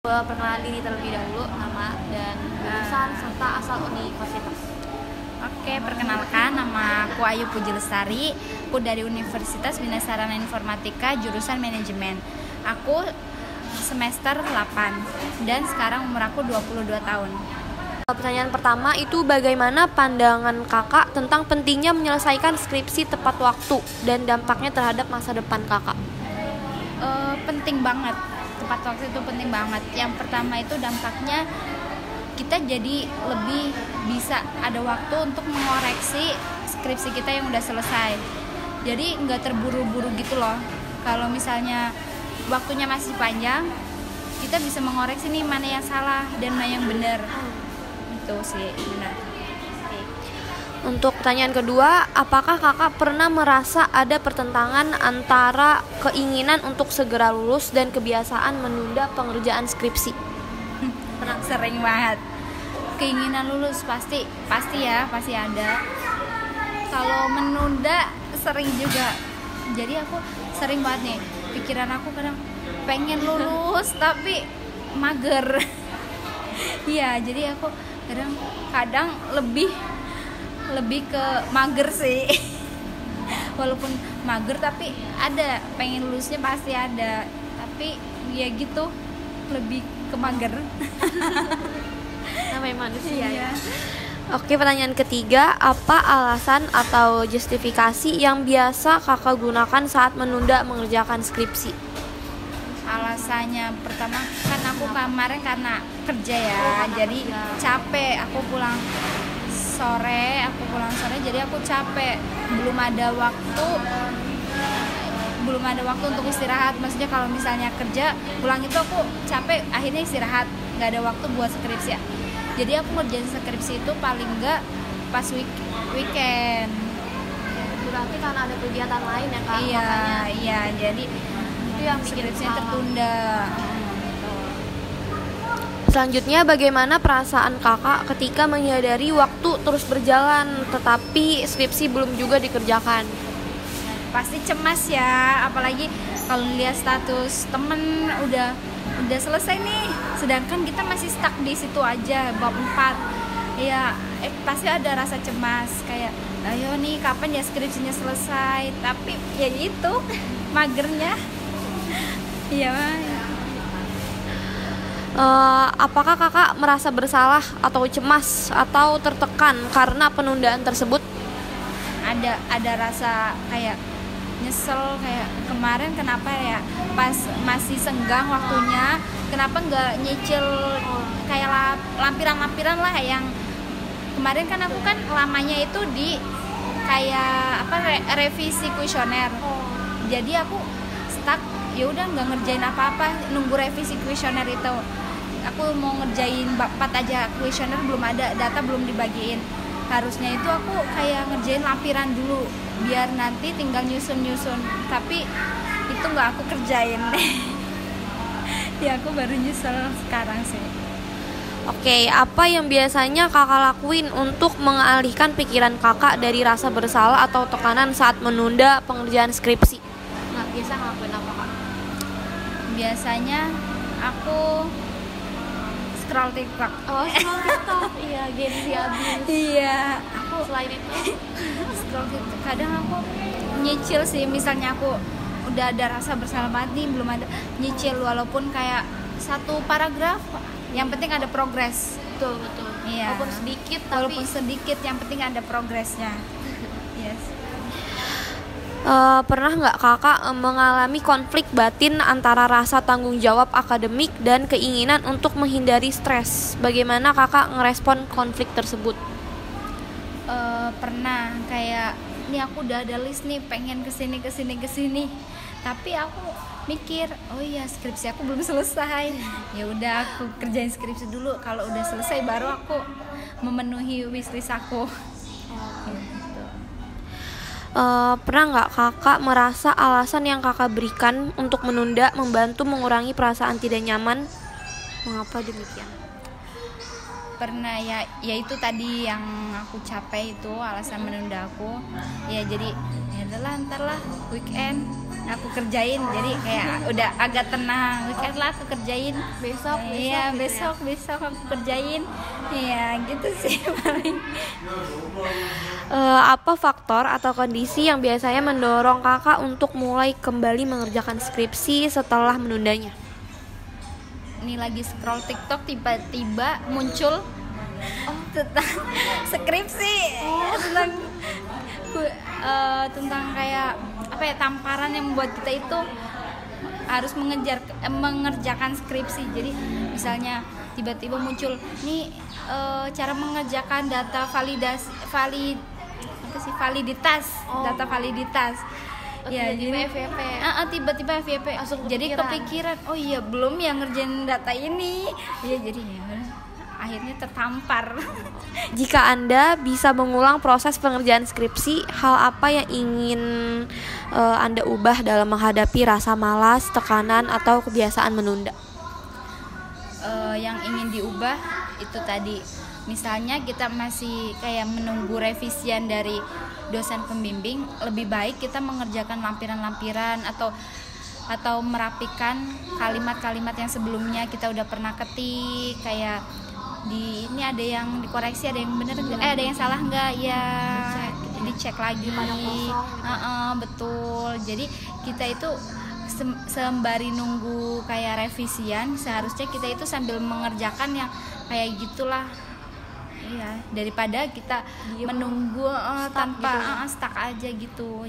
Perkenalan diri terlebih dahulu, nama dan jurusan serta asal universitas. Oke, perkenalkan, nama aku Ayu Puji Lestari. Aku dari Universitas Bina Sarana Informatika, jurusan manajemen. Aku semester 8 dan sekarang umur aku 22 tahun. Pertanyaan pertama itu bagaimana pandangan kakak tentang pentingnya menyelesaikan skripsi tepat waktu dan dampaknya terhadap masa depan kakak? Penting banget, tepat waktu itu penting banget. Yang pertama itu dampaknya kita jadi lebih bisa ada waktu untuk mengoreksi skripsi kita yang udah selesai. Jadi nggak terburu-buru gitu loh. Kalau misalnya waktunya masih panjang, kita bisa mengoreksi nih mana yang salah dan mana yang benar. Itu sih benar. Untuk pertanyaan kedua, apakah kakak pernah merasa ada pertentangan antara keinginan untuk segera lulus dan kebiasaan menunda pengerjaan skripsi? Sering banget. Keinginan lulus pasti ada. Kalau menunda sering juga. Jadi aku sering banget nih, pikiran aku kadang pengen lulus tapi mager. Iya, jadi aku kadang lebih ke mager sih. Walaupun mager tapi ada, pengen lulusnya pasti ada. Tapi ya gitu, lebih ke mager. Namanya manusia ya. Oke, pertanyaan ketiga, apa alasan atau justifikasi yang biasa kakak gunakan saat menunda mengerjakan skripsi? Alasannya pertama kan aku kemarin karena kerja ya, jadi capek. Aku pulang sore, jadi aku capek. Belum ada waktu untuk istirahat. Maksudnya kalau misalnya kerja pulang itu aku capek, akhirnya istirahat, nggak ada waktu buat skripsi ya. Jadi aku ngerjain skripsi itu paling nggak pas weekend. Berarti karena ada kegiatan lain ya kak? Iya, jadi itu yang skripsinya tertunda. Selanjutnya, bagaimana perasaan kakak ketika menyadari waktu terus berjalan tetapi skripsi belum juga dikerjakan? Pasti cemas ya, apalagi kalau lihat status temen udah selesai nih, sedangkan kita masih stuck di situ aja bab 4. Ya, pasti ada rasa cemas kayak, ayo nih kapan ya skripsinya selesai, tapi ya itu magernya. Iya. Apakah kakak merasa bersalah atau cemas atau tertekan karena penundaan tersebut? Ada rasa kayak nyesel, kayak kemarin kenapa ya pas masih senggang waktunya, kenapa nggak nyicil kayak lampiran-lampiran lah yang kemarin. Kan aku kan lamanya itu di kayak revisi kuesioner. Jadi aku stuck, ya udah nggak ngerjain apa-apa, nunggu revisi kuesioner itu. Aku mau ngerjain bab 4 aja, kuesioner belum ada, data belum dibagiin. Harusnya itu aku kayak ngerjain lampiran dulu biar nanti tinggal nyusun, tapi itu nggak aku kerjain. Ya aku baru nyesel sekarang sih. Oke, apa yang biasanya kakak lakuin untuk mengalihkan pikiran kakak dari rasa bersalah atau tekanan saat menunda pengerjaan skripsi? Nah, biasa ngelakuin apa kak? Biasanya aku scroll TikTok. Scroll TikTok. Iya, Gen-Z abis. Iya, aku selain itu scroll TikTok. Kadang aku nyicil sih, misalnya aku udah ada rasa bersalah banget nih, belum ada, nyicil walaupun kayak satu paragraf, yang penting ada progres. Betul. Iya. Walaupun sedikit, yang penting ada progresnya. Yes. Pernah nggak kakak mengalami konflik batin antara rasa tanggung jawab akademik dan keinginan untuk menghindari stres? Bagaimana kakak ngerespon konflik tersebut? Pernah, kayak ini aku udah ada list nih, pengen kesini, tapi aku mikir, oh iya skripsi aku belum selesai. Ya udah aku kerjain skripsi dulu, kalau udah selesai baru aku memenuhi wishlist aku. Pernah nggak kakak merasa alasan yang kakak berikan untuk menunda membantu mengurangi perasaan tidak nyaman? Mengapa demikian? Pernah ya itu tadi yang aku capai itu alasan menunda aku. Ya jadi ya adalah ntar lah weekend aku kerjain, jadi kayak udah agak tenang, weekend lah aku kerjain, Besok iya gitu ya. besok aku kerjain, iya gitu sih paling. Apa faktor atau kondisi yang biasanya mendorong kakak untuk mulai kembali mengerjakan skripsi setelah menundanya? Ini lagi scroll TikTok tiba-tiba muncul tentang skripsi, tentang kayak apa ya, tamparan yang membuat kita itu harus mengerjakan skripsi. Jadi misalnya tiba-tiba muncul nih cara mengerjakan data validitas. Data validitas. Ya, tiba-tiba jadi FYP. Tiba-tiba FYP. Langsung Jadi kepikiran. kepikiran, oh iya belum yang ngerjain data ini. Iya, jadi ya akhirnya tertampar. Jika Anda bisa mengulang proses pengerjaan skripsi, hal apa yang ingin Anda ubah dalam menghadapi rasa malas, tekanan, atau kebiasaan menunda? Yang ingin diubah itu tadi, misalnya kita masih kayak menunggu revisian dari dosen pembimbing, lebih baik kita mengerjakan lampiran-lampiran atau merapikan kalimat-kalimat yang sebelumnya kita udah pernah ketik, kayak ini ada yang dikoreksi, ada yang bener ada yang salah nggak ya, dicek lagi. Betul, jadi kita itu sembari nunggu kayak revisian, seharusnya kita itu sambil mengerjakan yang kayak gitulah. Iya, daripada kita menunggu tanpa stuck aja gitu.